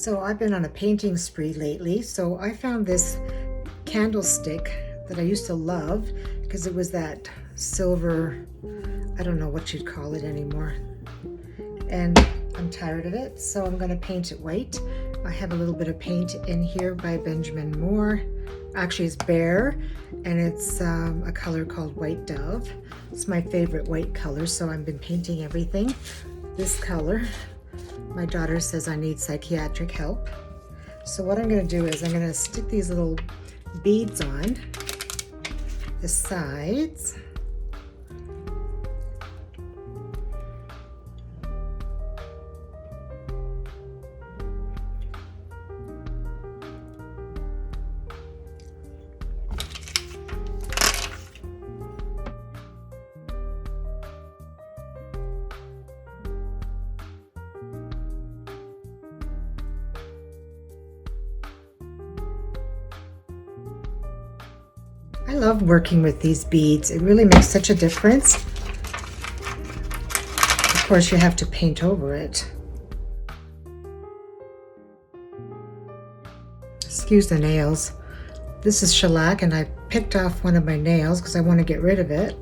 So I've been on a painting spree lately, so I found this candlestick that I used to love because it was that silver, I don't know what you'd call it anymore. And I'm tired of it, so I'm going to paint it white. I have a little bit of paint in here by Benjamin Moore. Actually, it's Bear, and it's a color called White Dove. It's my favorite white color, so I've been painting everything this color. My daughter says I need psychiatric help. So what I'm going to do is I'm going to stick these little beads on the sides. I love working with these beads. It really makes such a difference. Of course, you have to paint over it. Excuse the nails. This is shellac, and I picked off one of my nails because I want to get rid of it.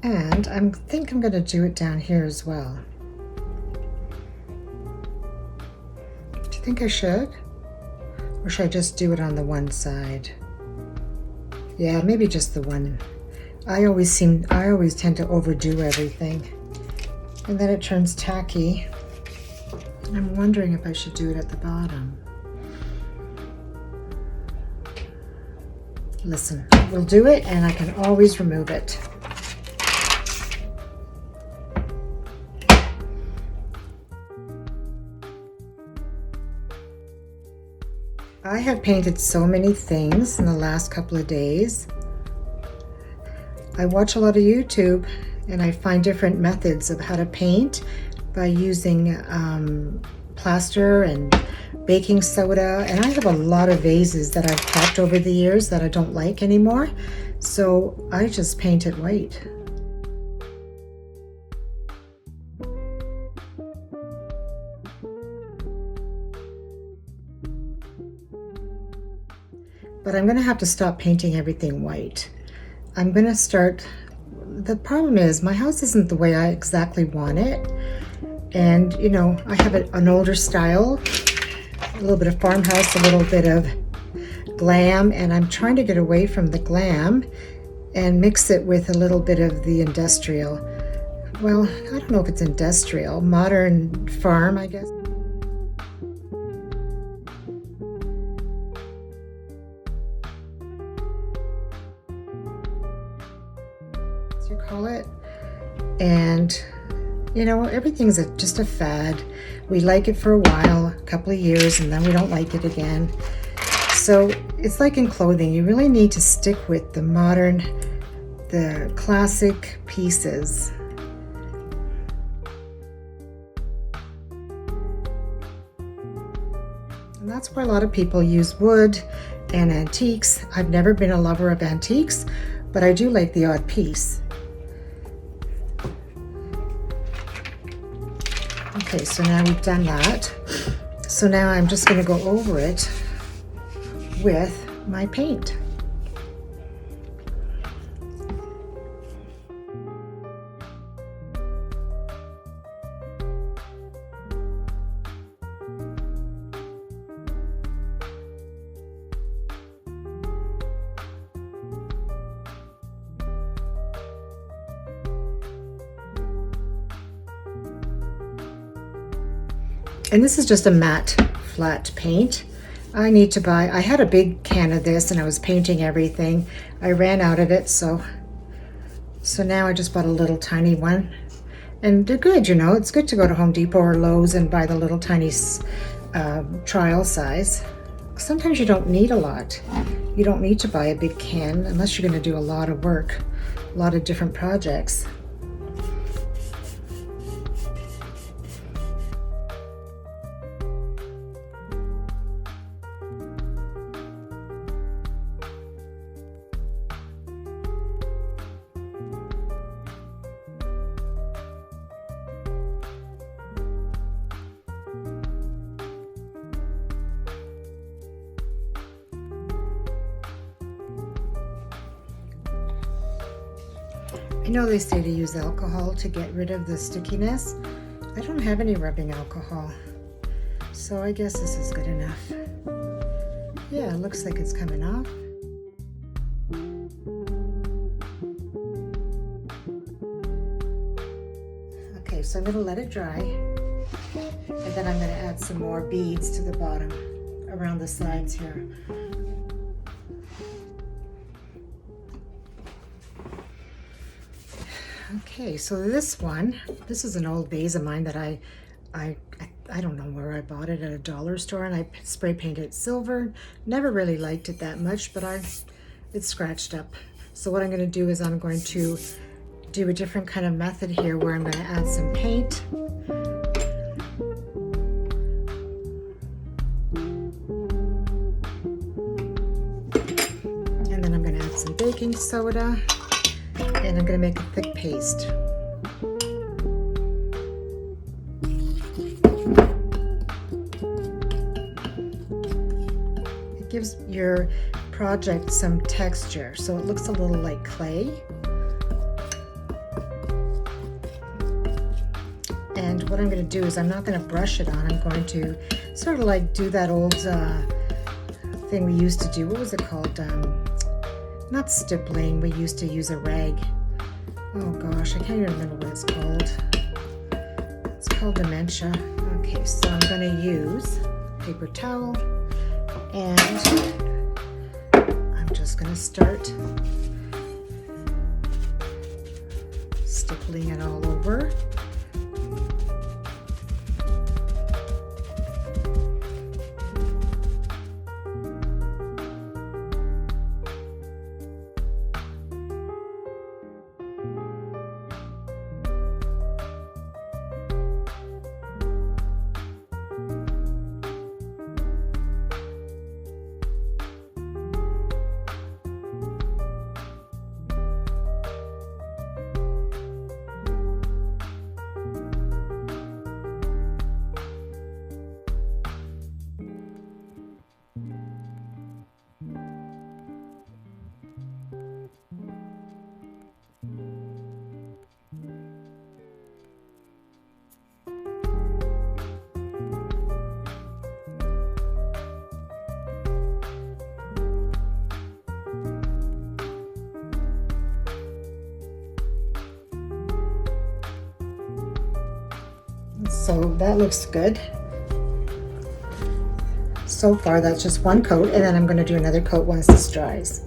And I think I'm going to do it down here as well. Do you think I should? Or should I just do it on the one side? Yeah, maybe just the one. I always tend to overdo everything. And then it turns tacky. I'm wondering if I should do it at the bottom. Listen, we'll do it and I can always remove it. I have painted so many things in the last couple of days. I watch a lot of YouTube and I find different methods of how to paint by using plaster and baking soda. And I have a lot of vases that I've kept over the years that I don't like anymore. So I just paint it white. But I'm going to have to stop painting everything white. I'm going to start. The problem is my house isn't the way I exactly want it. And, you know, I have an older style, a little bit of farmhouse, a little bit of glam, and I'm trying to get away from the glam and mix it with a little bit of the industrial. Well, I don't know if it's industrial, modern farm, I guess. You call it. And you know, everything's just a fad. We like it for a while, a couple of years, and then we don't like it again. So it's like in clothing, you really need to stick with the modern, the classic pieces. And that's why a lot of people use wood and antiques. I've never been a lover of antiques, but I do like the odd piece. Okay, so now we've done that. So now I'm just going to go over it with my paint. And this is just a matte flat paint. I need to buy, I had a big can of this and I was painting everything. I ran out of it, so now I just bought a little tiny one. And they're good, you know, it's good to go to Home Depot or Lowe's and buy the little tiny trial size. Sometimes you don't need a lot. you don't need to buy a big can unless you're going to do a lot of work, a lot of different projects. I know they say to use alcohol to get rid of the stickiness. I don't have any rubbing alcohol, so I guess this is good enough. Yeah, it looks like it's coming off. Okay, so I'm going to let it dry, and then I'm going to add some more beads to the bottom around the sides here. Okay, so this is an old vase of mine that I don't know where I bought it, at a dollar store, and I spray painted it silver. Never really liked it that much, but it's scratched up. So what I'm going to do is I'm going to do a different kind of method here where I'm going to add some paint. And then I'm going to add some baking soda. And I'm going to make a thick paste. It gives your project some texture, so it looks a little like clay. And what I'm going to do is I'm not going to brush it on. I'm going to sort of like do that old thing we used to do. What was it called? Not stippling. We used to use a rag. Oh gosh, I can't even remember what it's called. It's called dementia. Okay, so I'm going to use paper towel, and I'm just going to start stippling it all over. So that looks good. So far, that's just one coat, and then I'm going to do another coat once this dries.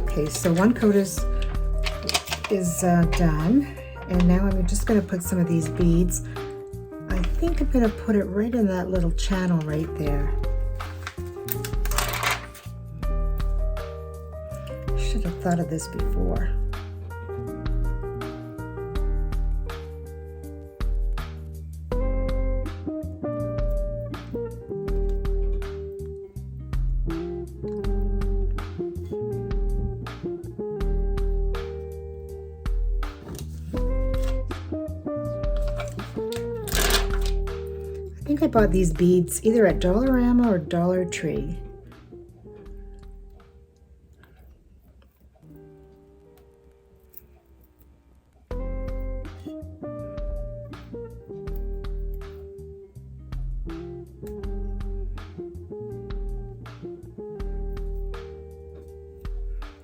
Okay, so one coat is done, and now I'm just going to put some of these beads. I think I'm going to put it right in that little channel right there. Should have thought of this before. I think I bought these beads either at Dollarama or Dollar Tree.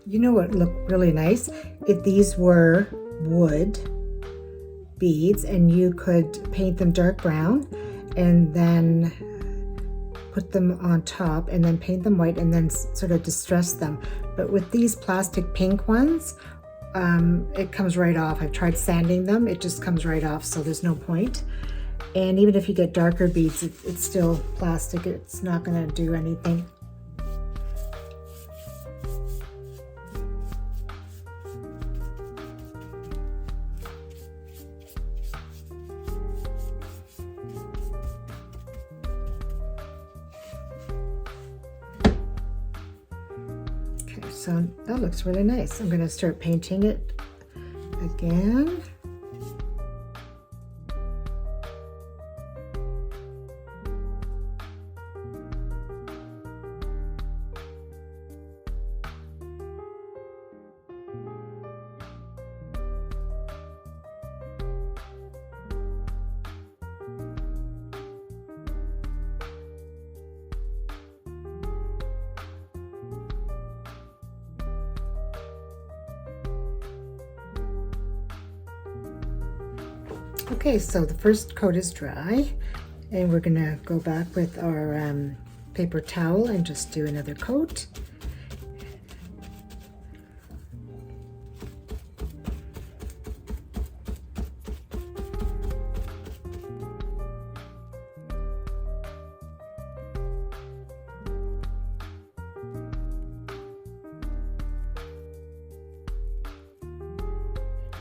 You know what looked really nice? If these were wood beads and you could paint them dark brown and then put them on top and then paint them white and then sort of distress them. But with these plastic pink ones, it comes right off. I've tried sanding them, it just comes right off, so there's no point. And even if you get darker beads, it's still plastic. It's not going to do anything. Okay, so that looks really nice. I'm going to start painting it again. Okay, so the first coat is dry, and we're gonna go back with our paper towel and just do another coat.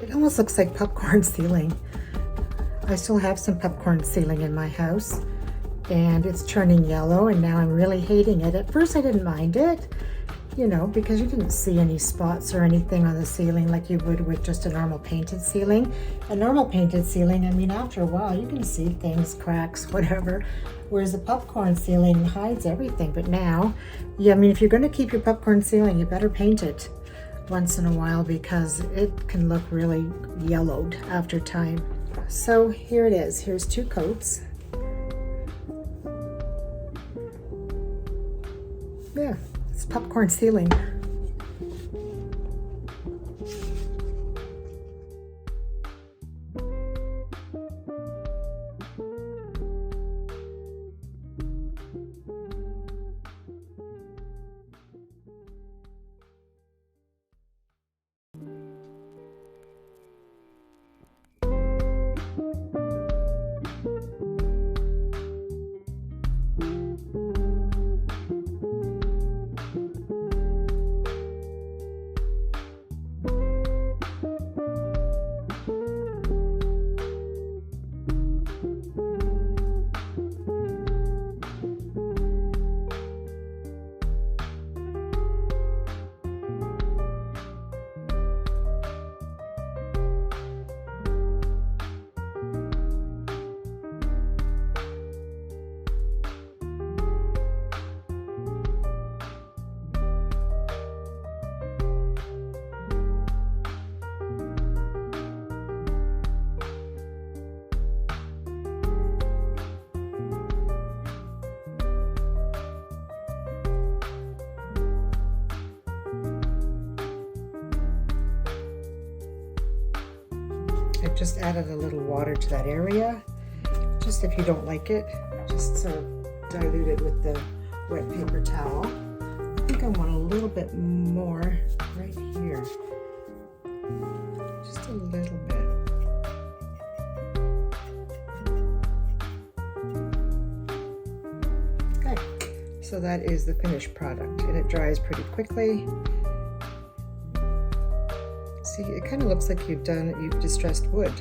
It almost looks like popcorn ceiling. I still have some popcorn ceiling in my house, and it's turning yellow, and now I'm really hating it. At first I didn't mind it, you know, because you didn't see any spots or anything on the ceiling like you would with just a normal painted ceiling. A normal painted ceiling, I mean, after a while you can see things, cracks, whatever, whereas a popcorn ceiling hides everything. But now, yeah, I mean, if you're going to keep your popcorn ceiling, you better paint it once in a while, because it can look really yellowed after time. So here it is. Here's 2 coats. Yeah, it's popcorn ceiling. I've just added a little water to that area, just if you don't like it, just sort of dilute it with the wet paper towel. I think I want a little bit more right here, just a little bit. Okay, so that is the finished product, and it dries pretty quickly. See, it kind of looks like you've distressed wood.